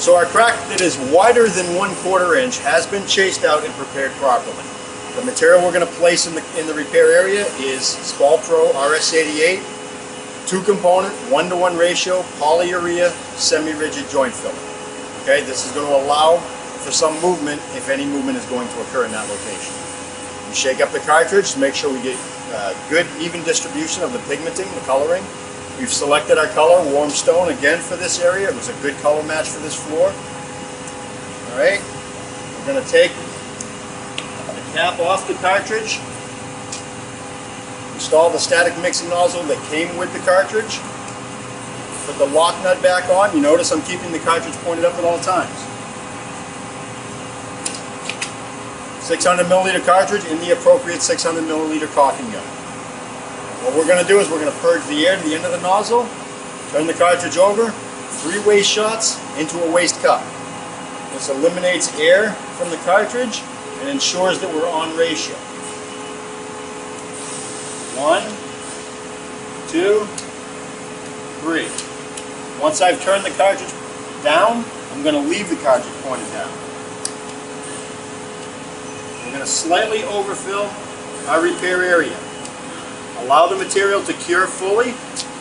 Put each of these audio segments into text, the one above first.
So our crack that is wider than 1/4 inch has been chased out and prepared properly. The material we're going to place in the repair area is Spalpro RS88, 2-component, 1-to-1 ratio, polyurea, semi-rigid joint filler. Okay, this is going to allow for some movement if any movement is going to occur in that location. We shake up the cartridge to make sure we get good even distribution of the pigmenting, the coloring. We've selected our color, warm stone, again for this area. It was a good color match for this floor. Alright, we're going to take the cap off the cartridge, install the static mixing nozzle that came with the cartridge, put the lock nut back on. You notice I'm keeping the cartridge pointed up at all times. 600 milliliter cartridge in the appropriate 600 milliliter caulking gun. What we're going to do is we're going to purge the air to the end of the nozzle, turn the cartridge over, 3 waste shots into a waste cup. This eliminates air from the cartridge and ensures that we're on ratio. 1, 2, 3. Once I've turned the cartridge down, I'm going to leave the cartridge pointed down. We're going to slightly overfill our repair area. Allow the material to cure fully,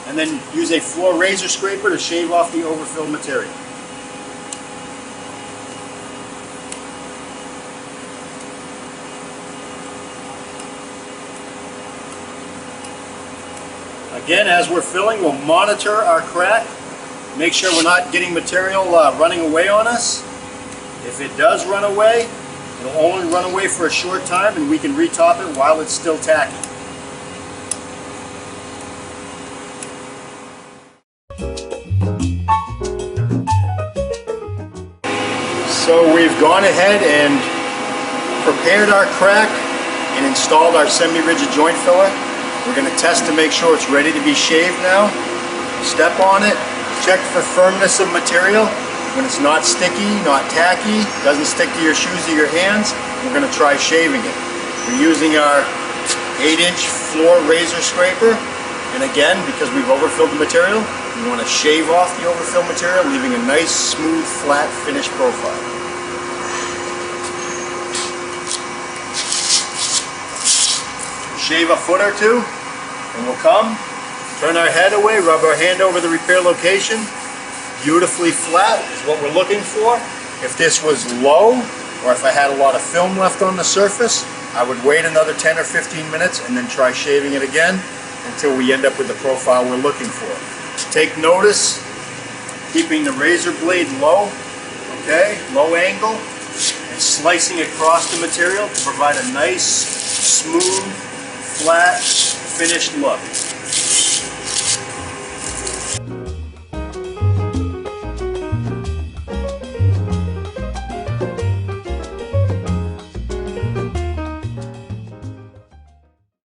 and then use a floor razor scraper to shave off the overfilled material. Again, as we're filling, we'll monitor our crack, make sure we're not getting material running away on us. If it does run away, it'll only run away for a short time, and we can retop it while it's still tacky. So we've gone ahead and prepared our crack and installed our semi-rigid joint filler. We're going to test to make sure it's ready to be shaved now. Step on it, check for firmness of material. When it's not sticky, not tacky, doesn't stick to your shoes or your hands, we're going to try shaving it. We're using our 8-inch floor razor scraper. And again, because we've overfilled the material, we want to shave off the overfilled material, leaving a nice, smooth, flat, finished profile. Shave a foot or two, and we'll come, turn our head away, rub our hand over the repair location. Beautifully flat is what we're looking for. If this was low, or if I had a lot of film left on the surface, I would wait another 10 or 15 minutes and then try shaving it again until we end up with the profile we're looking for. Take notice, keeping the razor blade low, okay, low angle, and slicing across the material to provide a nice, smooth, flat, finished look.